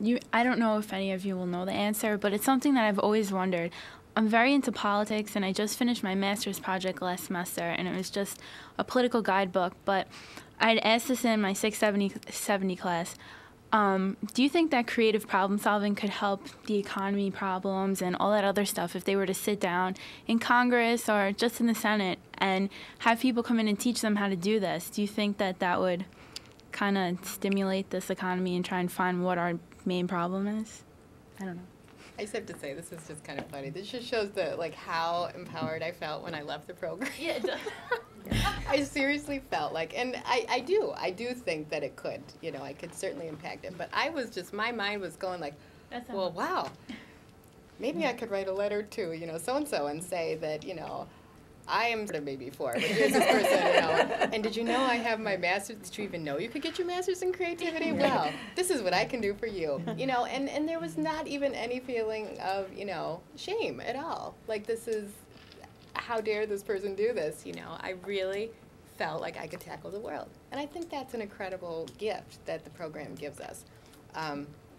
I don't know if any of you will know the answer, but it's something that I've always wondered. I'm very into politics, and I just finished my master's project last semester, and it was just a political guidebook. But I'd asked this in my 670 class. Do you think that creative problem solving could help the economy problems and all that other stuff if they were to sit down in Congress or just in the Senate and have people come in and teach them how to do this? Do you think that that would kind of stimulate this economy and try and find what our main problem is? I don't know. I just have to say, this is just kind of funny. This just shows how empowered I felt when I left the program. Yeah, it does. I seriously felt like, and I do think that it could, I could certainly impact it. But I was just, my mind was going like, well, wow, maybe I could write a letter to, so-and-so and say that, I am sort of maybe for, but here's this person, and did you know I have my master's? Did you even know you could get your master's in creativity? Well, this is what I can do for you, and there was not even any feeling of, shame at all. Like, this is, how dare this person do this, I really felt like I could tackle the world. And I think that's an incredible gift that the program gives us.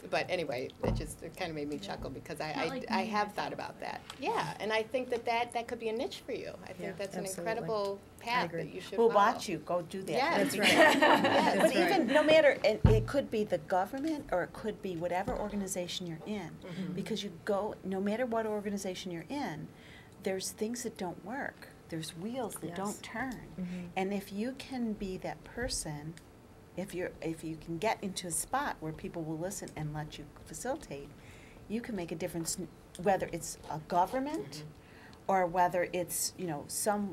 But anyway, it kind of made me chuckle because I have thought about that. Yeah, and I think that could be a niche for you. I think that's absolutely. An incredible path that you should We'll follow. watch you go do that. Yeah, That's right. Yes. But even no matter, it could be the government or it could be whatever organization you're in, because you go, no matter what organization you're in, there's things that don't work. There's wheels that don't turn. And if you can be that person, if you can get into a spot where people will listen and let you facilitate, you can make a difference, whether it's a government or whether it's, some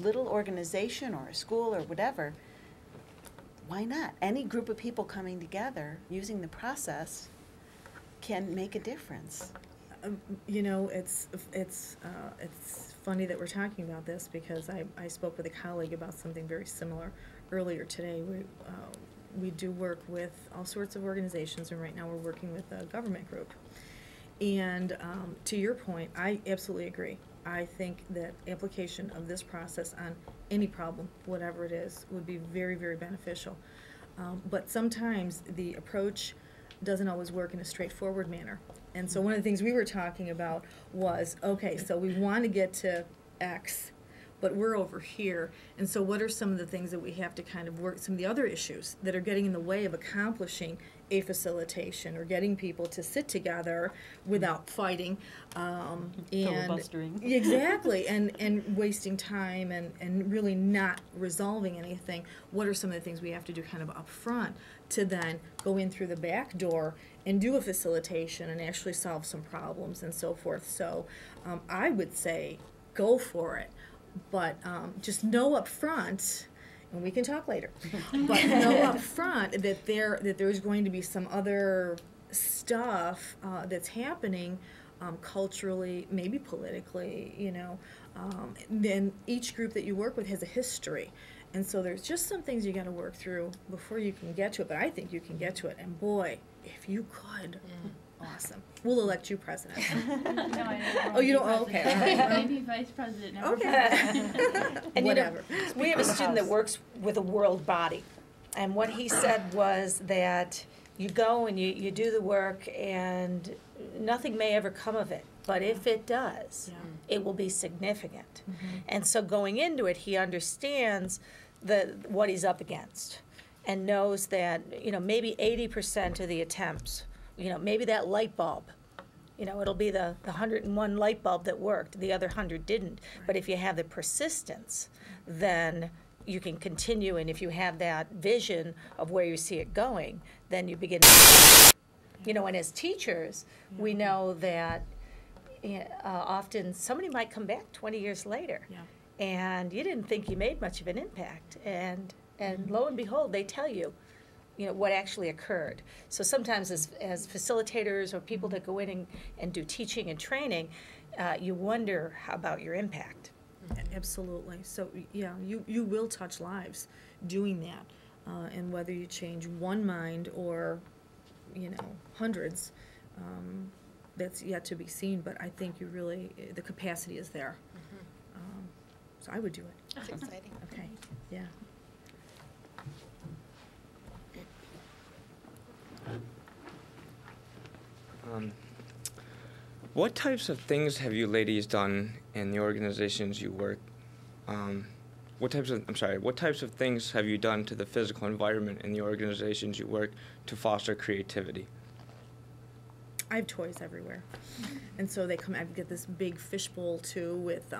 little organization or a school or whatever. Why not? Any group of people coming together using the process can make a difference. It's funny that we're talking about this because I spoke with a colleague about something very similar earlier today. We do work with all sorts of organizations, and right now we're working with a government group. And to your point, I absolutely agree. I think that application of this process on any problem, whatever it is, would be very, very beneficial. But sometimes the approach doesn't always work in a straightforward manner. And so one of the things we were talking about was, okay, so we want to get to X, but we're over here. And so what are some of the things that we have to kind of work, some of the other issues that are getting in the way of accomplishing a facilitation or getting people to sit together without fighting and Filibustering. exactly, and wasting time and really not resolving anything. What are some of the things we have to do kind of up front to then go in through the back door and do a facilitation and actually solve some problems and so forth. So I would say go for it, but just know up front, and we can talk later, but know up front that there's going to be some other stuff that's happening culturally, maybe politically, then each group that you work with has a history. And so there's just some things you got to work through before you can get to it, but I think you can get to it. And boy, if you could, awesome. We'll elect you president. No, I never Oh, you don't? want to be Okay. president. All right. Maybe vice president. Never Okay. president. And Whatever. We have a student that works with a world body, and what he said was that you go and you do the work and nothing may ever come of it, but if it does, it will be significant. And so going into it, he understands what he's up against and knows that, maybe 80% of the attempts, maybe that light bulb, it'll be the 101 light bulb that worked, the other 100 didn't. But if you have the persistence, then you can continue, and if you have that vision of where you see it going, then you begin to, and as teachers, we know that often somebody might come back 20 years later, and you didn't think you made much of an impact, and lo and behold, they tell you, what actually occurred. So sometimes as facilitators or people that go in and do teaching and training, you wonder about your impact. Absolutely. So yeah, you will touch lives doing that, and whether you change one mind or hundreds, that's yet to be seen. But I think the capacity is there. So I would do it. That's exciting. Okay. Yeah. What types of things have you ladies done in the organizations you work? What types of things have you done to the physical environment in the organizations you work to foster creativity? I have toys everywhere. And so they come, I get this big fishbowl too with,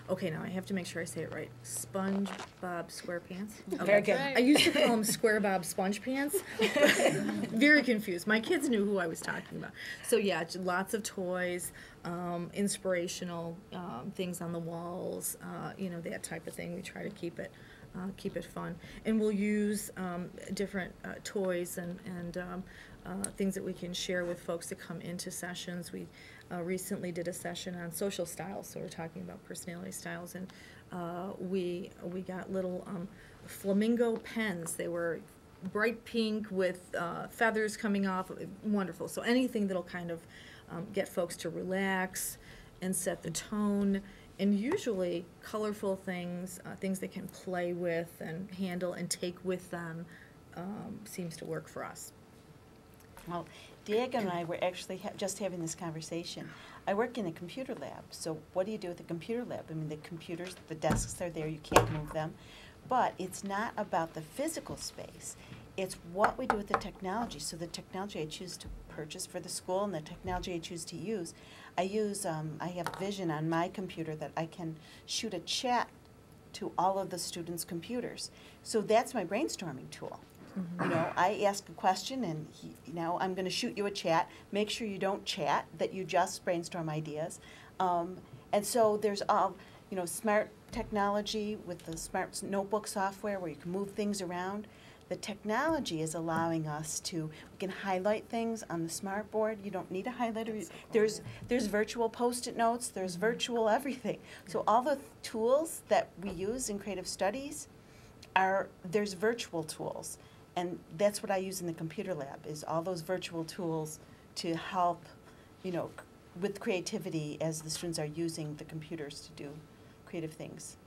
okay, now I have to make sure I say it right. SpongeBob SquarePants. Okay. Very good. I used to call them Square Bob Sponge Pants. Very confused. My kids knew who I was talking about. So yeah, lots of toys, inspirational things on the walls, that type of thing. We try to keep it fun. And we'll use different toys and things that we can share with folks that come into sessions. We recently did a session on social styles, so we're talking about personality styles, and we got little flamingo pens. They were bright pink with feathers coming off. Wonderful. So anything that'll kind of get folks to relax and set the tone. And usually colorful things, things they can play with and handle and take with them, seems to work for us. Well, Diego and I were actually just having this conversation. I work in a computer lab, so what do you do with the computer lab? I mean, the computers, the desks are there, you can't move them. But it's not about the physical space. It's what we do with the technology. So the technology I choose to purchase for the school and the technology I choose to use, I have Vision on my computer that I can shoot a chat to all of the students' computers. So that's my brainstorming tool. Mm-hmm. I ask a question and I'm going to shoot you a chat. Make sure you don't chat, that you just brainstorm ideas. And so there's all, smart technology with the smart notebook software where you can move things around. The technology is allowing us we can highlight things on the smart board. You don't need a highlighter. There's virtual Post-it notes. There's virtual everything. So all the tools that we use in creative studies there's virtual tools. And that's what I use in the computer lab, is all those virtual tools to help, with creativity as the students are using the computers to do creative things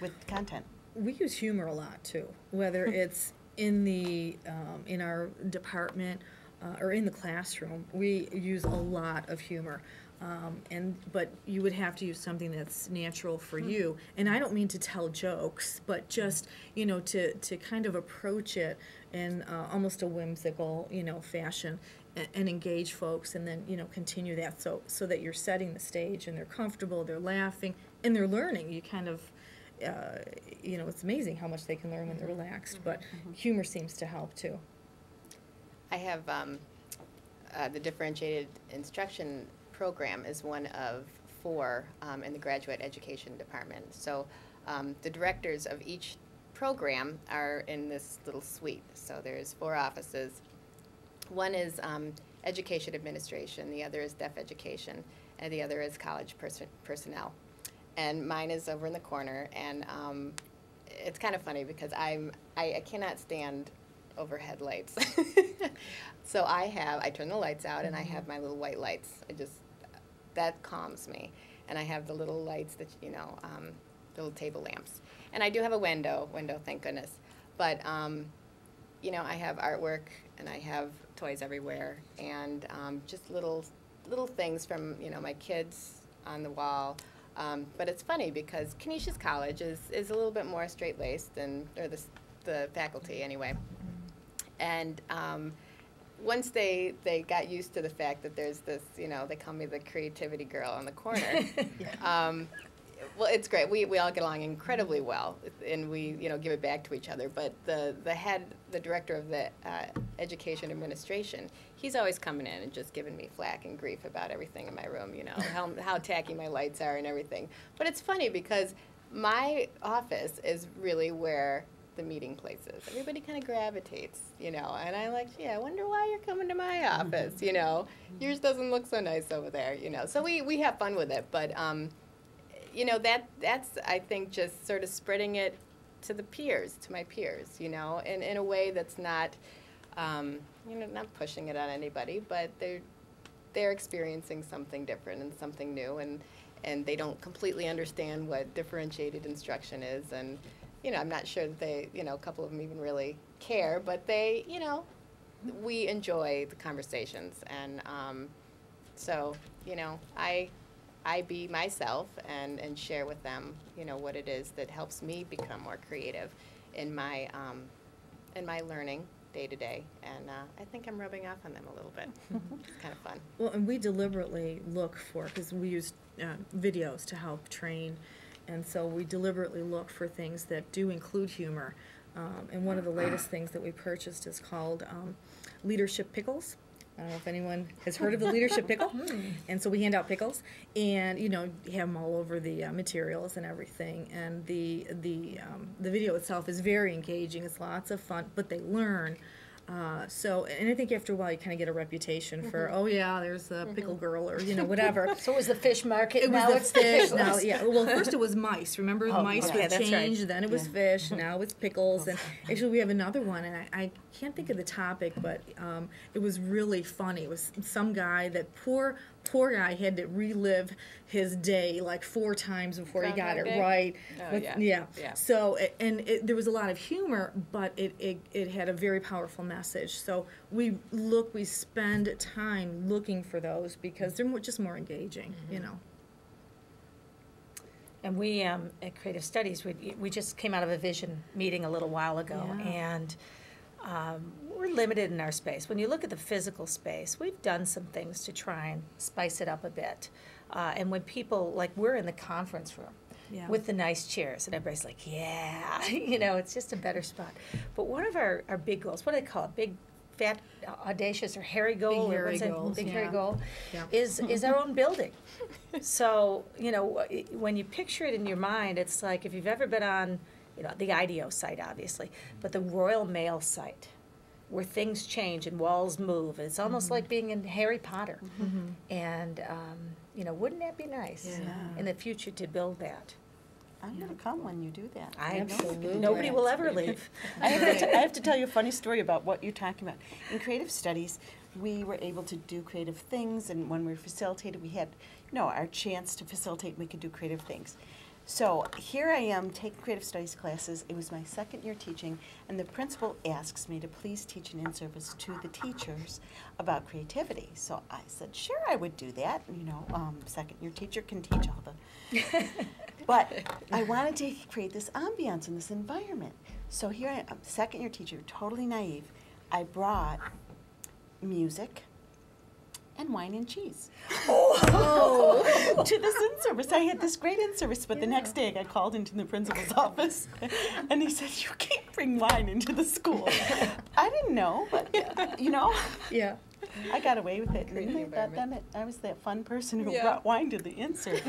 with content. We use humor a lot too, whether it's in our department or in the classroom. We use a lot of humor. But you would have to use something that's natural for you. And I don't mean to tell jokes, but just, to kind of approach it in almost a whimsical, fashion and engage folks, and then, continue that so that you're setting the stage and they're comfortable, they're laughing, and they're learning. You kind of, it's amazing how much they can learn when they're relaxed, but humor seems to help too. I have the differentiated instruction program is one of 4 in the graduate education department. So the directors of each program are in this little suite. So there's 4 offices. One is education administration, the other is deaf education, and the other is college personnel. And mine is over in the corner, and it's kind of funny because I cannot stand overhead lights. So I turn the lights out, and I have my little white lights. That calms me. And I have the little lights that, little table lamps. And I do have a window, thank goodness. But, I have artwork, and I have toys everywhere, and just little things from, my kids on the wall. But it's funny because Canisius College is a little bit more straight-laced, or the faculty anyway. And once they got used to the fact that there's this, they call me the creativity girl on the corner. Well, it's great. We all get along incredibly well, and we, give it back to each other. But the director of the education administration, he's always coming in and just giving me flack and grief about everything in my room, how tacky my lights are and everything. But it's funny because my office is really where the meeting places. Everybody kind of gravitates, and I wonder why you're coming to my office, Yours doesn't look so nice over there, So we have fun with it, but that's I think just sort of spreading it to my peers, in a way that's not, not pushing it on anybody, but they're experiencing something different and something new, and they don't completely understand what differentiated instruction is, and I'm not sure that they, a couple of them even really care, but they, we enjoy the conversations, and So, you know, I be myself and share with them, you know, what it is that helps me become more creative in my learning day to day. And I think I'm rubbing off on them a little bit. It's kind of fun. Well, and we deliberately look for, because we use videos to help train, and so we deliberately look for things that do include humor. And one of the latest things that we purchased is called Leadership Pickles. I don't know if anyone has heard of the Leadership Pickle. And so we hand out pickles, and you know, you have them all over the materials and everything. And the video itself is very engaging. It's lots of fun, but they learn. So, and I think after a while you kind of get a reputation for, oh yeah, there's the pickle girl, or you know, whatever. So it was the fish market. It now was it's the fish. pickles. Now, yeah. Well, first it was mice. Remember, Oh, mice okay, would that's change. right. Then it was fish. Now it's pickles. And actually, we have another one, and I can't think of the topic, but it was really funny. It was some guy that poor guy had to relive his day like 4 times before he got it Groundhog Day? right. Oh, yeah. Yeah. So, there was a lot of humor, but it had a very powerful message. So we spend time looking for those because they're just more engaging, you know. And we, at Creative Studies, we just came out of a vision meeting a little while ago, Yeah. and we're limited in our space. When you look at the physical space, we've done some things to try and spice it up a bit. And when people, like, we're in the conference room Yeah. with the nice chairs, and everybody's like, yeah, you know, it's just a better spot. But one of our big goals, what do they call it? Big, fat, audacious, or hairy goal? Big or hairy what's it? goals, Big yeah. hairy goal Yeah. is our own building. So, you know, when you picture it in your mind, it's like if you've ever been on, you know, the IDEO site, obviously, but the Royal Mail site, where things change and walls move. It's almost like being in Harry Potter. And, you know, wouldn't that be nice in the future to build that? I'm going to come when you do that. Absolutely. Nobody will ever leave. I have to tell you a funny story about what you're talking about. In creative studies, we were able to do creative things, and when we facilitated, we had, you know, our chance to facilitate, we could do creative things. So here I am taking creative studies classes. It was my 2nd year teaching, and the principal asks me to please teach an in-service to the teachers about creativity. So I said, sure, I would do that. You know, 2nd year teacher can teach all the... But I wanted to create this ambiance in this environment. So here I am, 2nd year teacher, totally naive. I brought music and wine and cheese to this in-service. I had this great in-service, but the next day I got called into the principal's office, and he said, you can't bring wine into the school. I didn't know, but, you know, Yeah. I got away with it. Creative And I thought environment. then I was that fun person who Yeah. brought wine to the in-service.